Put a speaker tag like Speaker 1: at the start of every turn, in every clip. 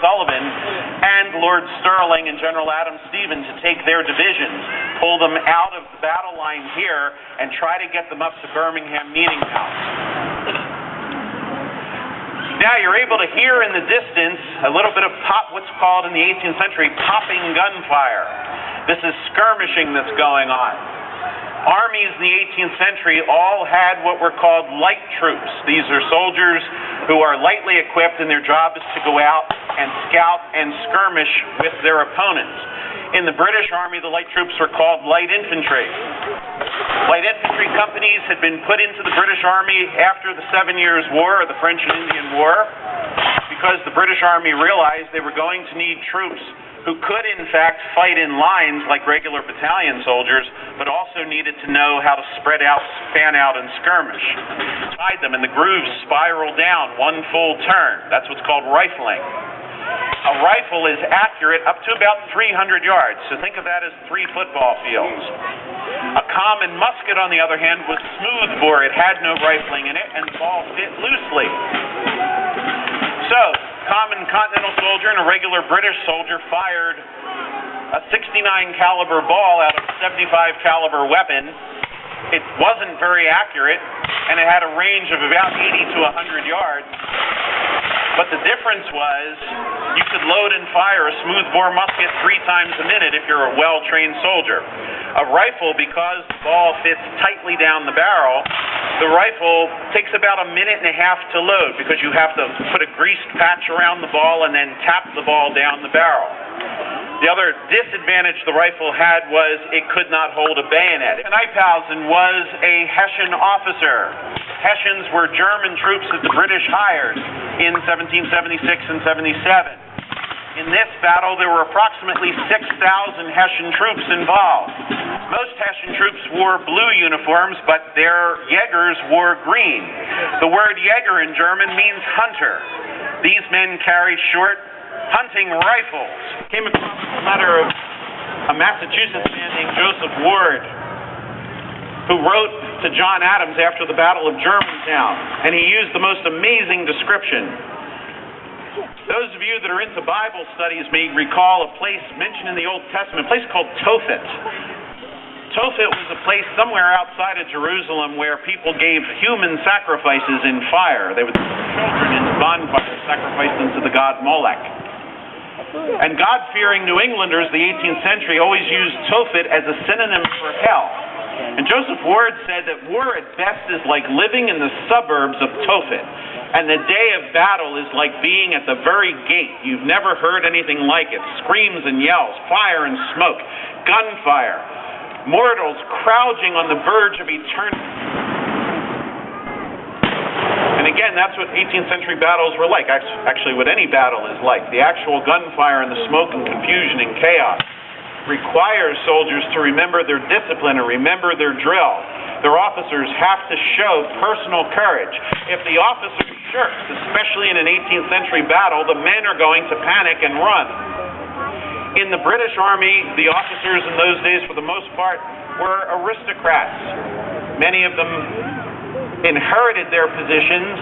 Speaker 1: Sullivan and Lord Stirling and General Adam Stephen to take their divisions, pull them out of the battle line here, and try to get them up to Birmingham Meeting House. Now you're able to hear in the distance a little bit of what's called in the 18th century popping gunfire. This is skirmishing that's going on. Armies in the 18th century all had what were called light troops. These are soldiers who are lightly equipped, and their job is to go out and scout and skirmish with their opponents. In the British Army, the light troops were called light infantry. Light infantry companies had been put into the British Army after the 7 Years' War, or the French and Indian War, because the British Army realized they were going to need troops who could, in fact, fight in lines like regular battalion soldiers, but also needed to know how to spread out, fan out, and skirmish. Tied them, and the grooves spiral down one full turn. That's what's called rifling. A rifle is accurate up to about 300 yards, so think of that as 3 football fields. A common musket, on the other hand, was smoothbore. It had no rifling in it, and the ball fit loosely. So, common Continental soldier and a regular British soldier fired a 69 caliber ball out of a 75 caliber weapon. It wasn't very accurate, and it had a range of about 80 to 100 yards. But the difference was you could load and fire a smoothbore musket 3 times a minute if you're a well-trained soldier. A rifle, because the ball fits tightly down the barrel, the rifle takes about a minute and a half to load because you have to put a greased patch around the ball and then tap the ball down the barrel. The other disadvantage the rifle had was it could not hold a bayonet. Kneiphausen was a Hessian officer. Hessians were German troops that the British hired in 1776 and 77. In this battle, there were approximately 6,000 Hessian troops involved. Most Hessian troops wore blue uniforms, but their Jägers wore green. The word Jäger in German means hunter. These men carried short hunting rifles. Came across a letter of a Massachusetts man named Joseph Ward, who wrote to John Adams after the Battle of Germantown, and he used the most amazing description. Those of you that are into Bible studies may recall a place mentioned in the Old Testament, a place called Tophet. Tophet was a place somewhere outside of Jerusalem where people gave human sacrifices in fire. They would put children into bonfires, sacrifice them to the god Molech. And God-fearing New Englanders, the 18th century, always used Tophet as a synonym for hell. And Joseph Ward said that war at best is like living in the suburbs of Tophet. And the day of battle is like being at the very gate. You've never heard anything like it. Screams and yells, fire and smoke, gunfire, mortals crouching on the verge of eternity. And again, that's what 18th century battles were like. Actually, what any battle is like. The actual gunfire and the smoke and confusion and chaos requires soldiers to remember their discipline and remember their drill. Their officers have to show personal courage. If the officer shirks, especially in an 18th century battle, the men are going to panic and run. In the British Army, the officers in those days, for the most part, were aristocrats. Many of them inherited their positions.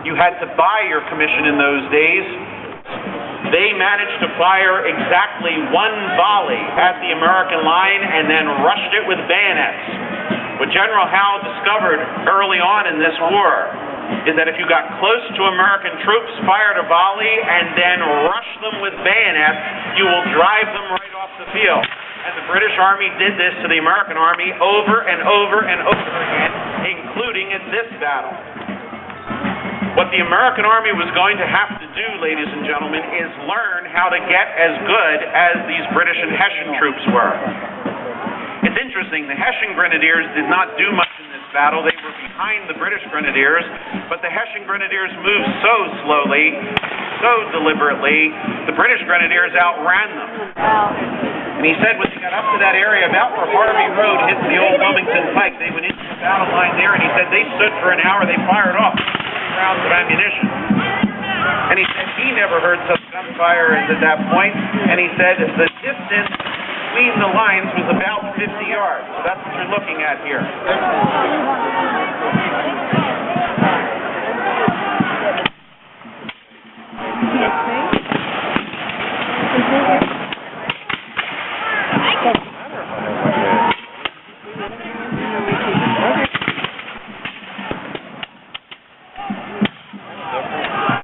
Speaker 1: You had to buy your commission in those days. They managed to fire exactly 1 volley at the American line and then rushed it with bayonets. What General Howe discovered early on in this war is that if you got close to American troops, fired a volley, and then rushed them with bayonets, you will drive them right off the field. And the British Army did this to the American Army over and over and over again, including at this battle. What the American Army was going to have to do, ladies and gentlemen, is learn how to get as good as these British and Hessian troops were. It's interesting, the Hessian Grenadiers did not do much in this battle. They were behind the British Grenadiers, but the Hessian Grenadiers moved so slowly, so deliberately, the British Grenadiers outran them. And he said when they got up to that area about where Harvey Road hits the old Wilmington Pike, they went into the battle line there, and he said they stood for an hour, they fired off rounds of ammunition. And he said he never heard such gunfire at that point, and he said the distance between the lines was about 50 yards. So that's what you're looking at here.